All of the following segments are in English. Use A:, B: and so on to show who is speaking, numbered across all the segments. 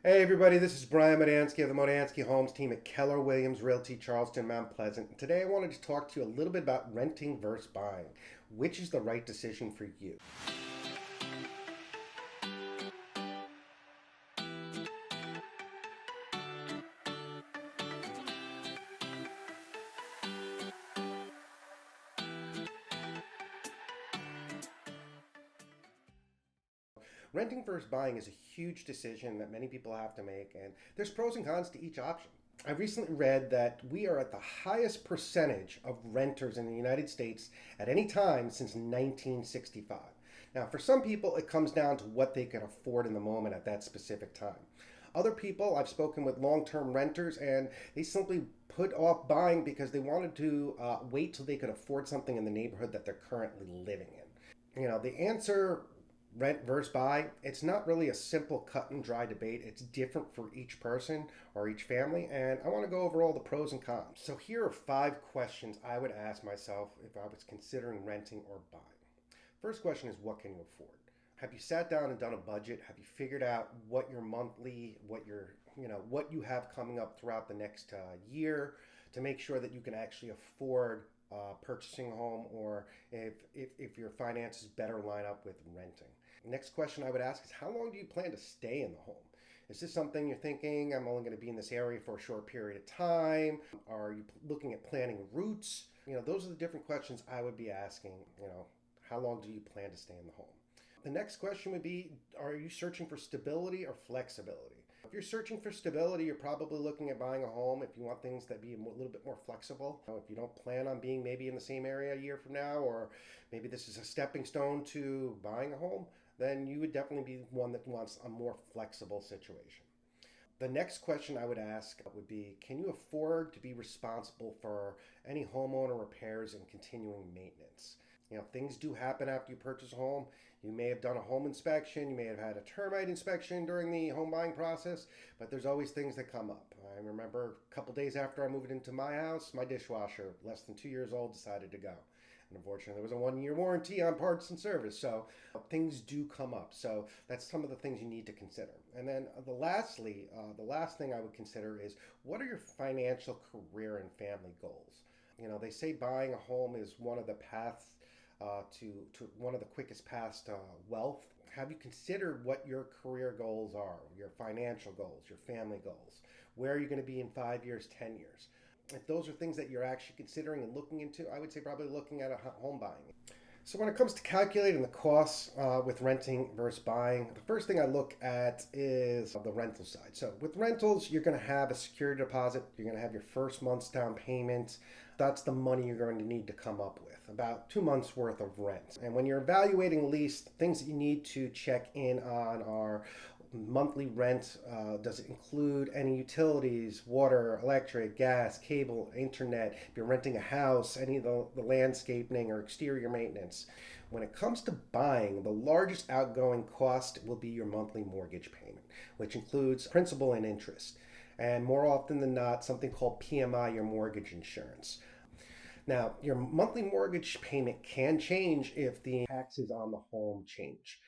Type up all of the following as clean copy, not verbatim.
A: Hey everybody, this is Brian Modansky of the Modansky Homes team at Keller Williams Realty, Charleston, Mount Pleasant. And today I wanted to talk to you a little bit about renting versus buying. Which is the right decision for you? Renting versus buying is a huge decision that many people have to make, and there's pros and cons to each option. I recently read that we are at the highest percentage of renters in the United States at any time since 1965. Now, for some people, it comes down to what they can afford in the moment at that specific time. Other people, I've spoken with long term renters, and they simply put off buying because they wanted to wait till they could afford something in the neighborhood that they're currently living in. The answer rent versus buy, it's not really a simple cut and dry debate. It's different for each person or each family, and I want to go over all the pros and cons. So here are 5 questions I would ask myself if I was considering renting or buying. First question is, what can you afford? Have you sat down and done a budget? Have you figured out what your monthly, what you have coming up throughout the next year to make sure that you can actually afford purchasing a home, or if your finances better line up with renting? Next question I would ask is, how long do you plan to stay in the home? Is this something you're thinking, I'm only going to be in this area for a short period of time? Are you looking at planning routes? Those are the different questions I would be asking. How long do you plan to stay in the home? The next question would be, are you searching for stability or flexibility? If you're searching for stability, you're probably looking at buying a home. If you want things that be a little bit more flexible, if you don't plan on being maybe in the same area a year from now, or maybe this is a stepping stone to buying a home, then you would definitely be one that wants a more flexible situation. The next question I would ask would be, can you afford to be responsible for any homeowner repairs and continuing maintenance? Things do happen after you purchase a home. You may have done a home inspection, you may have had a termite inspection during the home buying process, but there's always things that come up. I remember a couple days after I moved into my house, my dishwasher, less than 2 years old, decided to go. And unfortunately, there was a 1 year warranty on parts and service, so things do come up. So that's some of the things you need to consider. And then the last thing I would consider is, what are your financial, career, and family goals? They say buying a home is one of the paths to one of the quickest paths to wealth. Have you considered what your career goals are, your financial goals, your family goals? Where are you going to be in 5 years, 10 years? If those are things that you're actually considering and looking into, I would say probably looking at a home buying. So when it comes to calculating the costs with renting versus buying, the first thing I look at is the rental side. So with rentals, you're going to have a security deposit. You're going to have your first month's down payment. That's the money you're going to need to come up with, about 2 months worth of rent. And when you're evaluating a lease, things that you need to check in on are monthly rent. Does it include any utilities, water, electric, gas, cable, internet? If you're renting a house, any of the landscaping or exterior maintenance. When it comes to buying, the largest outgoing cost will be your monthly mortgage payment, which includes principal and interest, and more often than not, something called PMI, your mortgage insurance. Now, your monthly mortgage payment can change if the taxes on the home change.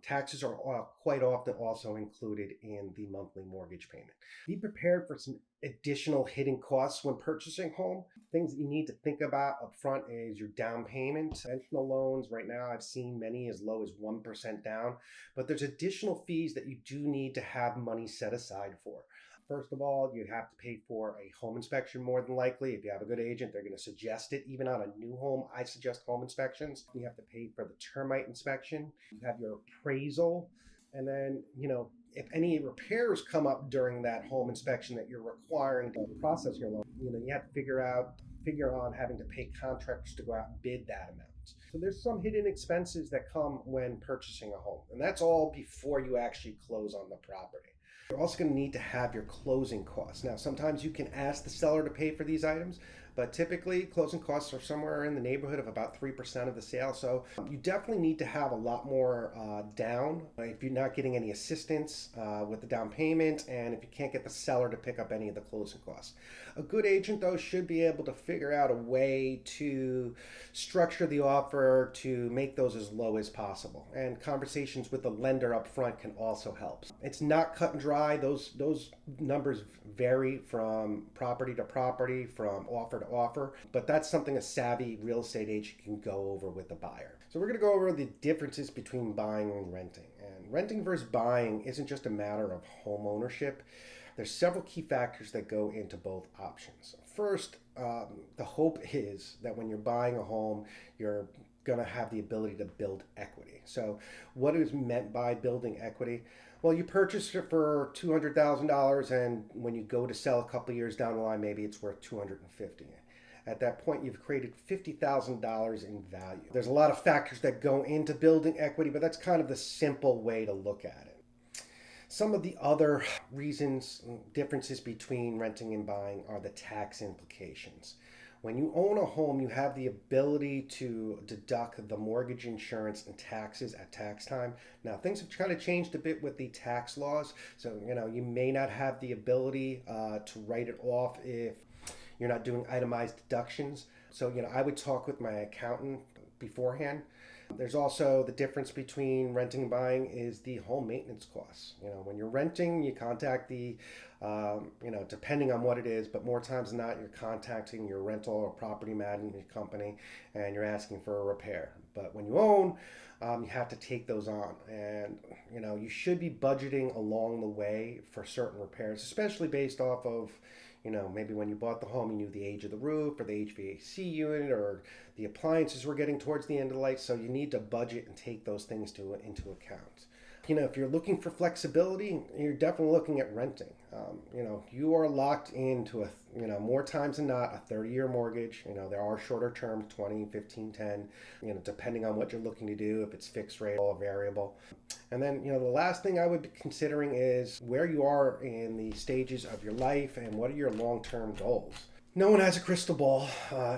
A: Taxes are quite often also included in the monthly mortgage payment. Be prepared for some additional hidden costs when purchasing home. Things that you need to think about up front is your down payment. Conventional loans, right now I've seen many as low as 1% down, but there's additional fees that you do need to have money set aside for. First of all, you have to pay for a home inspection more than likely. If you have a good agent, they're going to suggest it. Even on a new home, I suggest home inspections. You have to pay for the termite inspection. You have your appraisal. And then, if any repairs come up during that home inspection that you're requiring to process your loan, you have to figure on having to pay contractors to go out and bid that amount. So there's some hidden expenses that come when purchasing a home. And that's all before you actually close on the property. You're also going to need to have your closing costs. Now, sometimes you can ask the seller to pay for these items, but typically closing costs are somewhere in the neighborhood of about 3% of the sale. So you definitely need to have a lot more down if you're not getting any assistance with the down payment, and if you can't get the seller to pick up any of the closing costs. A good agent, though, should be able to figure out a way to structure the offer prefer to make those as low as possible. And conversations with the lender up front can also help. It's not cut and dry. Those numbers vary from property to property, from offer to offer, but that's something a savvy real estate agent can go over with the buyer. So we're going to go over the differences between buying and renting. And renting versus buying isn't just a matter of home ownership. There's several key factors that go into both options. First, the hope is that when you're buying a home, you're going to have the ability to build equity. So what is meant by building equity? Well, you purchased it for $200,000, and when you go to sell a couple of years down the line, maybe it's worth $250,000. At that point, you've created $50,000 in value. There's a lot of factors that go into building equity, but that's kind of the simple way to look at it. Some of the other reasons, differences between renting and buying are the tax implications. When you own a home, you have the ability to deduct the mortgage insurance and taxes at tax time. Now, things have kind of changed a bit with the tax laws. So, you may not have the ability to write it off if you're not doing itemized deductions. So, I would talk with my accountant beforehand. There's also the difference between renting and buying is the home maintenance costs. When you're renting, you contact the, depending on what it is, but more times than not, you're contacting your rental or property management company and you're asking for a repair. But when you own, you have to take those on. And, you should be budgeting along the way for certain repairs, especially based off of, maybe when you bought the home, you knew the age of the roof or the HVAC unit or the appliances were getting towards the end of the life. So you need to budget and take those things into account. If you're looking for flexibility, you're definitely looking at renting. You are locked into more times than not, a 30-year mortgage. There are shorter terms, 20, 15, 10, depending on what you're looking to do, if it's fixed rate or variable. And then, the last thing I would be considering is where you are in the stages of your life and what are your long-term goals. No one has a crystal ball.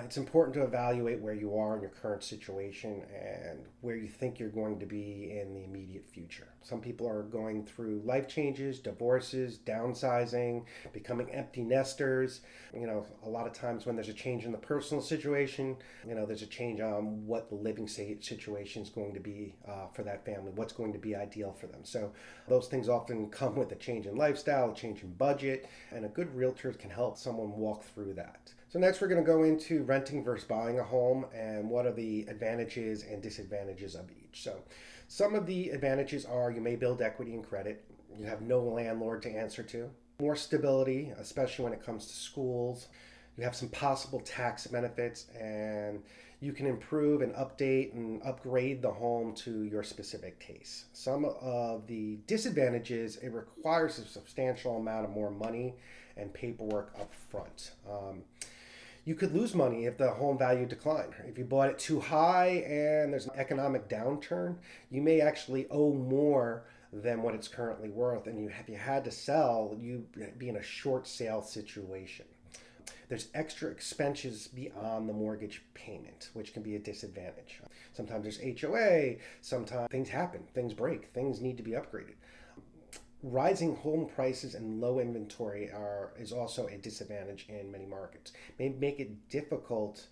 A: It's important to evaluate where you are in your current situation and where you think you're going to be in the immediate future. Some people are going through life changes, divorces, downsizing, becoming empty nesters. A lot of times when there's a change in the personal situation, there's a change on what the living situation is going to be for that family, what's going to be ideal for them. So those things often come with a change in lifestyle, a change in budget, and a good realtor can help someone walk through that. So next we're going to go into renting versus buying a home and what are the advantages and disadvantages of each. So some of the advantages are you may build equity and credit. You have no landlord to answer to. More stability, especially when it comes to schools. You have some possible tax benefits and you can improve and update and upgrade the home to your specific taste. Some of the disadvantages, it requires a substantial amount of more money and paperwork up front. You could lose money if the home value declined. If you bought it too high and there's an economic downturn, you may actually owe more than what it's currently worth. And if you had to sell, you'd be in a short sale situation. There's extra expenses beyond the mortgage payment, which can be a disadvantage. Sometimes there's HOA, sometimes things happen, things break, things need to be upgraded. Rising home prices and low inventory is also a disadvantage in many markets. May make it difficult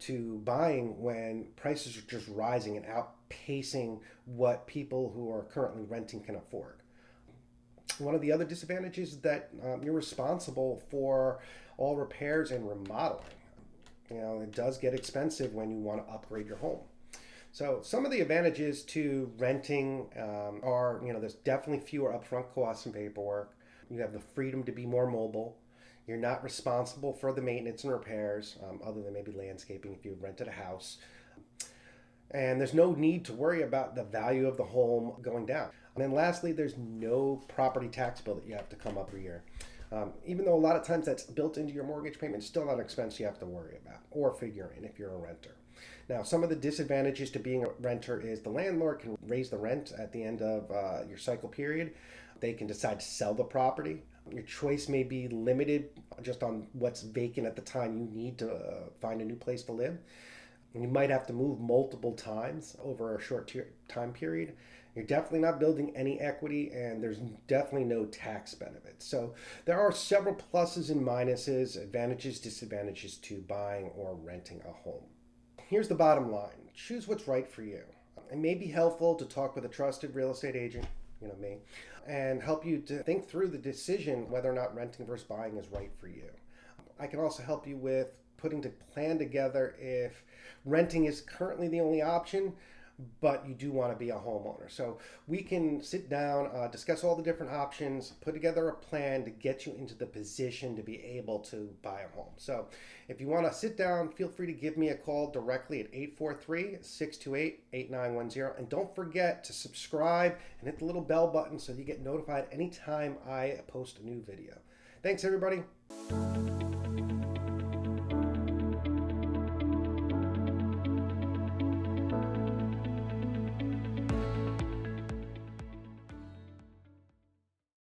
A: to buying when prices are just rising and outpacing what people who are currently renting can afford. One of the other disadvantages is that you're responsible for all repairs and remodeling. It does get expensive when you want to upgrade your home. So some of the advantages to renting are, there's definitely fewer upfront costs and paperwork. You have the freedom to be more mobile. You're not responsible for the maintenance and repairs, other than maybe landscaping if you rented a house. And there's no need to worry about the value of the home going down. And then lastly, there's no property tax bill that you have to come up every year. Even though a lot of times that's built into your mortgage payment, it's still not an expense you have to worry about or figure in if you're a renter. Now, some of the disadvantages to being a renter is the landlord can raise the rent at the end of your cycle period. They can decide to sell the property. Your choice may be limited just on what's vacant at the time you need to find a new place to live. You might have to move multiple times over a short time period. You're definitely not building any equity, and there's definitely no tax benefits. So there are several pluses and minuses, advantages, disadvantages to buying or renting a home. here's the bottom line. Choose what's right for you. It may be helpful to talk with a trusted real estate agent, me, and help you to think through the decision whether or not renting versus buying is right for you. I can also help you with putting the plan together if renting is currently the only option, but you do want to be a homeowner. So we can sit down, discuss all the different options, put together a plan to get you into the position to be able to buy a home. So if you want to sit down, feel free to give me a call directly at 843-628-8910. And don't forget to subscribe and hit the little bell button so you get notified anytime I post a new video. Thanks, everybody.